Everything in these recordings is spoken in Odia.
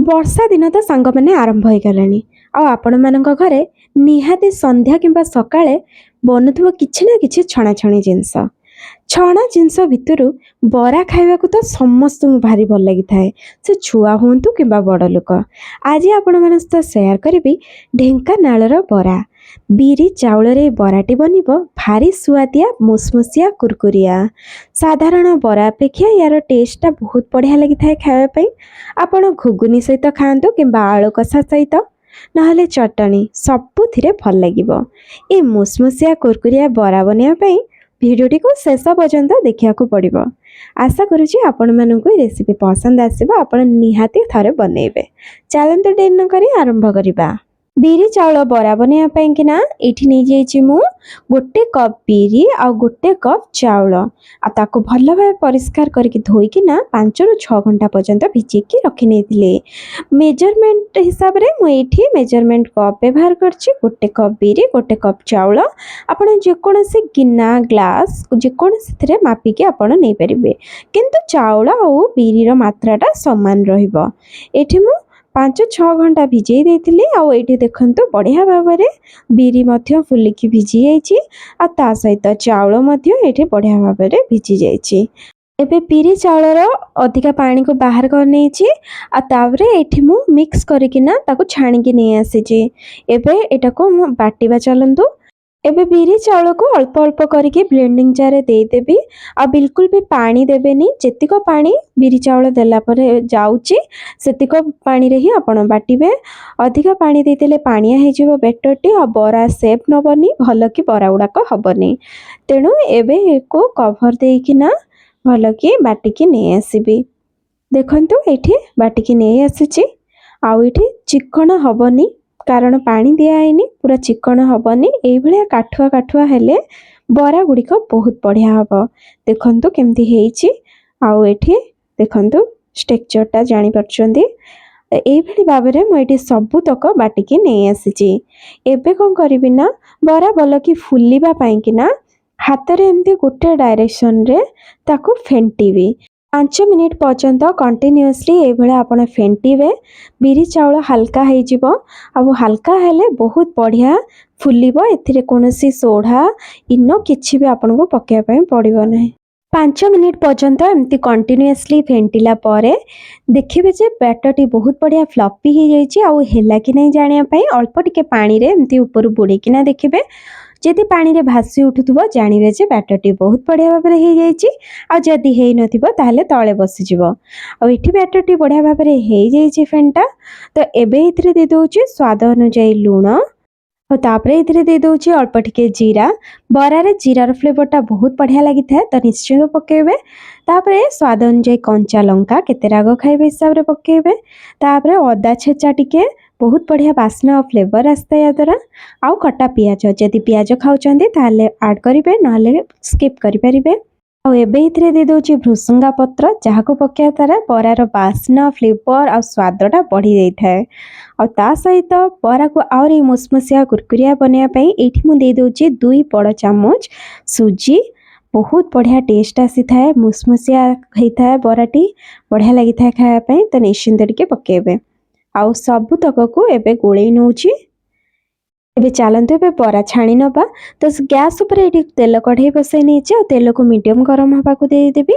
ବର୍ଷା ଦିନ ତ ସାଙ୍ଗମାନେ ଆରମ୍ଭ ହେଇଗଲାଣି। ଆଉ ଆପଣମାନଙ୍କ ଘରେ ନିହାତି ସନ୍ଧ୍ୟା କିମ୍ବା ସକାଳେ ବନୁଥିବ କିଛି ନା କିଛି ଛଣାଛଣି ଜିନିଷ। ଛଣା ଜିନିଷ ଭିତରୁ ବରା ଖାଇବାକୁ ତ ସମସ୍ତଙ୍କୁ ଭାରି ଭଲ ଲାଗିଥାଏ। ସେ ଛୁଆ ହୁଅନ୍ତୁ କିମ୍ବା ବଡ଼ ଲୋକ। ଆଜି ଆପଣମାନଙ୍କ ସହିତ ସେୟାର କରିବି ଢେଙ୍କାନାଳର ବରା। ବିରି ଚାଉଳରେ ଏ ବରାଟି ବନିବ ଭାରି ସୁଆଦିଆ ମୁସମୁସିଆ କୁରକୁରିଆ। ସାଧାରଣ ବରା ଅପେକ୍ଷା ୟାର ଟେଷ୍ଟଟା ବହୁତ ବଢ଼ିଆ ଲାଗିଥାଏ ଖାଇବା ପାଇଁ। ଆପଣ ଘୁଗୁନି ସହିତ ଖାଆନ୍ତୁ କିମ୍ବା ଆଳୁ କଷା ସହିତ, ନହେଲେ ଚଟଣି, ସବୁଥିରେ ଭଲ ଲାଗିବ। ଏ ମୁସମୁସିଆ କୁରକୁରିଆ ବରା ବନେଇବା ପାଇଁ ଭିଡ଼ିଓଟିକୁ ଶେଷ ପର୍ଯ୍ୟନ୍ତ ଦେଖିବାକୁ ପଡ଼ିବ। ଆଶା କରୁଛି ଆପଣମାନଙ୍କୁ ଏ ରେସିପି ପସନ୍ଦ ଆସିବ। ଆପଣ ନିହାତି ଥରେ ବନେଇବେ। ଚାଲନ୍ତୁ ଡେରି ନକରି ଆରମ୍ଭ କରିବା। ବିରି ଚାଉଳ ବରା ବନେଇବା ପାଇଁକିନା ଏଇଠି ନେଇଯାଇଛି ମୁଁ 1 କପ୍ ବିରି ଆଉ 1 କପ୍ ଚାଉଳ। ଆଉ ତାକୁ ଭଲ ଭାବେ ପରିଷ୍କାର କରିକି ଧୋଇକିନା 5ରୁ 6 ଘଣ୍ଟା ପର୍ଯ୍ୟନ୍ତ ଭିଜେଇକି ରଖିନେଇଥିଲି। ମେଜରମେଣ୍ଟ ହିସାବରେ ମୁଁ ଏଇଠି ମେଜରମେଣ୍ଟ କପ୍ ବ୍ୟବହାର କରିଛି। 1 କପ୍ ବିରି 1 କପ୍ ଚାଉଳ। ଆପଣ ଯେକୌଣସି ଗିନା ଗ୍ଲାସ୍ ଯେକୌଣସିଥିରେ ମାପିକି ଆପଣ ନେଇପାରିବେ, କିନ୍ତୁ ଚାଉଳ ଆଉ ବିରିର ମାତ୍ରାଟା ସମାନ ରହିବ। ଏଠି ମୁଁ 5-6 ଘଣ୍ଟା ଭିଜେଇ ଦେଇଥିଲି। ଆଉ ଏଇଠି ଦେଖନ୍ତୁ ବଢ଼ିଆ ଭାବରେ ବିରି ମଧ୍ୟ ଫୁଲିକି ଭିଜି ଯାଇଛି। ଆଉ ତା ସହିତ ଚାଉଳ ମଧ୍ୟ ଏଇଠି ବଢ଼ିଆ ଭାବରେ ଭିଜି ଯାଇଛି। ଏବେ ବିରି ଚାଉଳର ଅଧିକା ପାଣିକୁ ବାହାର କରିନେଇଛି। ଆଉ ତାପରେ ଏଇଠି ମୁଁ ମିକ୍ସ କରିକିନା ତାକୁ ଛାଣିକି ନେଇ ଆସିଛି। ଏବେ ଏଇଟାକୁ ମୁଁ ବାଟିବା ଚାଲନ୍ତୁ। ଏବେ ବିରି ଚାଉଳକୁ ଅଳ୍ପ ଅଳ୍ପ କରିକି ବ୍ଲେଣ୍ଡିଂ ଜାର୍ରେ ଦେଇଦେବି। ଆଉ ବିଲକୁଲ ବି ପାଣି ଦେବେନି। ଯେତିକ ପାଣି ବିରି ଚାଉଳ ଦେଲା ପରେ ଯାଉଛି ସେତିକ ପାଣିରେ ହିଁ ଆପଣ ବାଟିବେ। ଅଧିକା ପାଣି ଦେଇଦେଲେ ପାଣିଆ ହେଇଯିବ ବେଟରଟି, ଆଉ ବରା ସେପ୍ ନେବନି, ଭଲ କି ବରା ଗୁଡ଼ାକ ହେବନି। ତେଣୁ ଏବେ ୟାକୁ କଭର ଦେଇକିନା ଭଲକି ବାଟିକି ନେଇ ଆସିବି। ଦେଖନ୍ତୁ ଏଇଠି ବାଟିକି ନେଇ ଆସିଛି। ଆଉ ଏଇଠି ଚିକଣ ହେବନି, କାରଣ ପାଣି ଦିଆହେଇନି, ପୁରା ଚିକଣ ହେବନି। ଏଇଭଳିଆ କାଠୁଆ କାଠୁଆ ହେଲେ ବରା ଗୁଡ଼ିକ ବହୁତ ବଢ଼ିଆ ହେବ। ଦେଖନ୍ତୁ କେମିତି ହେଇଛି। ଆଉ ଏଠି ଦେଖନ୍ତୁ ଷ୍ଟ୍ରକ୍ଚରଟା ଜାଣିପାରୁଛନ୍ତି। ଏଇଭଳି ଭାବରେ ମୁଁ ଏଠି ସବୁତକ ବାଟିକି ନେଇ ଆସିଛି। ଏବେ କ'ଣ କରିବି ନା, ବରା ଭଲକି ଫୁଲିବା ପାଇଁକିନା ହାତରେ ଏମିତି ଗୋଟେ ଡାଇରେକ୍ସନରେ ତାକୁ ଫେଣ୍ଟିବି। 5 ମିନିଟ୍ ପର୍ଯ୍ୟନ୍ତ କଣ୍ଟିନ୍ୟୁଅସଲି ଏଇଭଳିଆ ଆପଣ ଫେଣ୍ଟିବେ। ବିରି ଚାଉଳ ହାଲକା ହେଇଯିବ। ଆଉ ହାଲକା ହେଲେ ବହୁତ ବଢ଼ିଆ ଫୁଲିବ। ଏଥିରେ କୌଣସି ସୋଢ଼ା ଇନୋ କିଛି ବି ଆପଣଙ୍କୁ ପକାଇବା ପାଇଁ ପଡ଼ିବ ନାହିଁ। 5 ମିନିଟ୍ ପର୍ଯ୍ୟନ୍ତ ଏମିତି କଣ୍ଟିନ୍ୟୁଅସଲି ଫେଣ୍ଟିଲା ପରେ ଦେଖିବେ ଯେ ବ୍ୟାଟରଟି ବହୁତ ବଢ଼ିଆ ଫ୍ଲପି ହେଇଯାଇଛି। ଆଉ ହେଲା କି ନାହିଁ ଜାଣିବା ପାଇଁ ଅଳ୍ପ ଟିକେ ପାଣିରେ ଏମିତି ଉପରୁ ବୁଡ଼େଇକିନା ଦେଖିବେ। ଯଦି ପାଣିରେ ଭାସି ଉଠୁଥିବ ଜାଣିବେ ଯେ ବ୍ୟାଟରଟି ବହୁତ ବଢ଼ିଆ ଭାବରେ ହେଇଯାଇଛି। ଆଉ ଯଦି ହେଇନଥିବ ତାହେଲେ ତଳେ ବସିଯିବ। ଆଉ ଏଠି ବ୍ୟାଟରଟି ବଢ଼ିଆ ଭାବରେ ହେଇଯାଇଛି ଫେଣ୍ଟା। ତ ଏବେ ଏଥିରେ ଦେଇଦେଉଛି ସ୍ୱାଦ ଅନୁଯାୟୀ ଲୁଣ। ଆଉ ତାପରେ ଏଥିରେ ଦେଇଦେଉଛି ଅଳ୍ପ ଟିକେ ଜିରା। ବରାରେ ଜିରାର ଫ୍ଲେଭରଟା ବହୁତ ବଢ଼ିଆ ଲାଗିଥାଏ, ତ ନିଶ୍ଚୟ ପକାଇବେ। ତାପରେ ସ୍ୱାଦ ଅନୁଯାୟୀ କଞ୍ଚା ଲଙ୍କା, କେତେ ରାଗ ଖାଇବେ ହିସାବରେ ପକାଇବେ। ତାପରେ ଅଦା ଛେଚା ଟିକେ, ବହୁତ ବଢ଼ିଆ ବାସ୍ନା ଆଉ ଫ୍ଲେଭର ଆସିଥାଏ ଏହାଦ୍ୱାରା। ଆଉ କଟା ପିଆଜ, ଯଦି ପିଆଜ ଖାଉଛନ୍ତି ତାହେଲେ ଆଡ଼୍ କରିବେ, ନହେଲେ ସ୍କିପ୍ କରିପାରିବେ। ଆଉ ଏବେ ଏଥିରେ ଦେଇଦେଉଛି ଭୃସଙ୍ଗା ପତ୍ର, ଯାହାକୁ ପକାଇବା ଦ୍ୱାରା ବରାର ବାସ୍ନା, ଫ୍ଲେଭର ଆଉ ସ୍ୱାଦଟା ବଢ଼ି ଯାଇଥାଏ। ଆଉ ତା ସହିତ ବରାକୁ ଆହୁରି ମୁସମୁସିଆ କୁରକୁରିଆ ବନେଇବା ପାଇଁ ଏଇଠି ମୁଁ ଦେଇଦେଉଛି 2 ବଡ଼ ଚାମଚ ସୁଜି। ବହୁତ ବଢ଼ିଆ ଟେଷ୍ଟ ଆସିଥାଏ, ମୁସମୁସିଆ ହେଇଥାଏ ବରାଟି, ବଢ଼ିଆ ଲାଗିଥାଏ ଖାଇବା ପାଇଁ। ତ ନିଶ୍ଚିନ୍ତ ଟିକେ ପକାଇବେ। ଆଉ ସବୁତକକୁ ଏବେ ଗୋଳେଇ ନେଉଛି। ଏବେ ଚାଲନ୍ତୁ ଏବେ ବରା ଛାଣି ନେବା। ତ ଗ୍ୟାସ୍ ଉପରେ ଏଠି ତେଲ କଢ଼େଇ ବସାଇ ନେଇଛି। ଆଉ ତେଲକୁ ମିଡ଼ିୟମ୍ ଗରମ ହେବାକୁ ଦେଇଦେବି।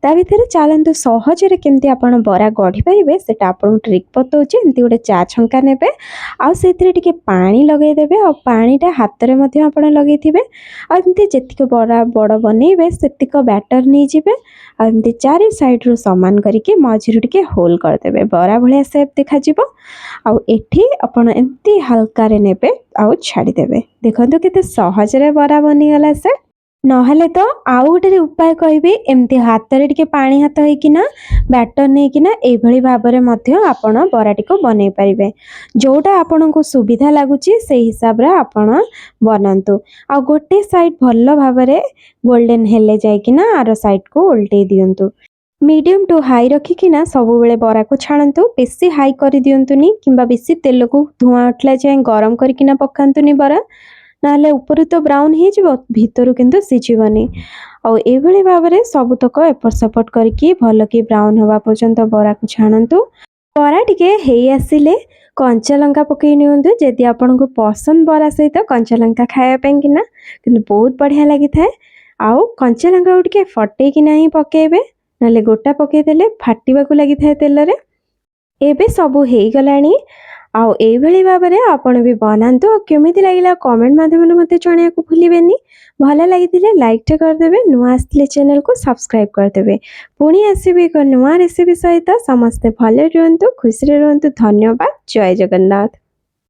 ତା ଭିତରେ ଚାଲନ୍ତୁ ସହଜରେ କେମିତି ଆପଣ ବରା ଗଢ଼ିପାରିବେ ସେଟା ଆପଣଙ୍କୁ ଟ୍ରିକ୍ ବତାଉଛି। ଏମିତି ଗୋଟେ ଚା ଛଙ୍କା ନେବେ, ଆଉ ସେଥିରେ ଟିକେ ପାଣି ଲଗାଇଦେବେ। ଆଉ ପାଣିଟା ହାତରେ ମଧ୍ୟ ଆପଣ ଲଗାଇଥିବେ। ଆଉ ଏମିତି ଯେତିକି ବରା ବଡ଼ ବନେଇବେ ସେତିକ ବ୍ୟାଟର ନେଇଯିବେ। ଆଉ ଏମିତି ଚାରି ସାଇଡ଼୍ରୁ ସମାନ କରିକି ମଝିରୁ ଟିକେ ହୋଲ୍ କରିଦେବେ, ବରା ଭଳିଆ ସେପ୍ ଦେଖାଯିବ। ଆଉ ଏଠି ଆପଣ ଏମିତି ହାଲକାରେ ନେବେ ଆଉ ଛାଡ଼ିଦେବେ। ଦେଖନ୍ତୁ କେତେ ସହଜରେ ବରା ବନିଗଲା ସେ। ନହେଲେ ତ ଆଉ ଗୋଟେ ଉପାୟ କହିବି, ଏମିତି ହାତରେ ଟିକେ ପାଣି ହାତ ହେଇକିନା ବ୍ୟାଟର ନେଇକିନା ଏଇଭଳି ଭାବରେ ମଧ୍ୟ ଆପଣ ବରାଟିକୁ ବନେଇ ପାରିବେ। ଯେଉଁଟା ଆପଣଙ୍କୁ ସୁବିଧା ଲାଗୁଛି ସେଇ ହିସାବରେ ଆପଣ ବନାନ୍ତୁ। ଆଉ ଗୋଟେ ସାଇଡ଼୍ ଭଲ ଭାବରେ ଗୋଲ୍ଡେନ୍ ହେଲେ ଯାଇକିନା ଆର ସାଇଡ଼୍କୁ ଓଲଟେଇ ଦିଅନ୍ତୁ। ମିଡ଼ିୟମ୍ ଟୁ ହାଇ ରଖିକିନା ସବୁବେଳେ ବରାକୁ ଛାଣନ୍ତୁ। ବେଶୀ ହାଇ କରିଦିଅନ୍ତୁନି କିମ୍ବା ବେଶୀ ତେଲକୁ ଧୂଆଁ ଉଠିଲା ଯାଏଁ ଗରମ କରିକିନା ପକାନ୍ତୁନି ବରା, ନହେଲେ ଉପରୁ ତ ବ୍ରାଉନ୍ ହେଇଯିବ, ଭିତରୁ କିନ୍ତୁ ସିଝିବନି। ଆଉ ଏଇଭଳି ଭାବରେ ସବୁତକ ଏପଟ ସେପଟ କରିକି ଭଲକି ବ୍ରାଉନ୍ ହେବା ପର୍ଯ୍ୟନ୍ତ ବରାକୁ ଛାଣନ୍ତୁ। ବରା ଟିକେ ହେଇ ଆସିଲେ କଞ୍ଚା ଲଙ୍କା ପକେଇ ନିଅନ୍ତୁ ଯଦି ଆପଣଙ୍କୁ ପସନ୍ଦ ବରା ସହିତ କଞ୍ଚା ଲଙ୍କା ଖାଇବା ପାଇଁ କିନା, କିନ୍ତୁ ବହୁତ ବଢ଼ିଆ ଲାଗିଥାଏ। ଆଉ କଞ୍ଚା ଲଙ୍କାକୁ ଟିକେ ଫଟେଇକିନା ହିଁ ପକେଇବେ, ନହେଲେ ଗୋଟା ପକେଇଦେଲେ ଫାଟିବାକୁ ଲାଗିଥାଏ ତେଲରେ। ଏବେ ସବୁ ହେଇଗଲାଣି। ଆଉ ଏଇଭଳି ଭାବରେ ଆପଣ ବି ବନାନ୍ତୁ। ଆଉ କେମିତି ଲାଗିଲା କମେଣ୍ଟ ମାଧ୍ୟମରେ ମୋତେ ଜଣାଇବାକୁ ଭୁଲିବେନି। ଭଲ ଲାଗିଥିଲେ ଲାଇକ୍ଟେ କରିଦେବେ, ନୂଆ ଆସିଥିଲେ ଚ୍ୟାନେଲକୁ ସବସ୍କ୍ରାଇବ୍ କରିଦେବେ। ପୁଣି ଆସିବି ଏକ ନୂଆ ରେସିପି ସହିତ। ସମସ୍ତେ ଭଲରେ ରୁହନ୍ତୁ, ଖୁସିରେ ରୁହନ୍ତୁ। ଧନ୍ୟବାଦ। ଜୟ ଜଗନ୍ନାଥ।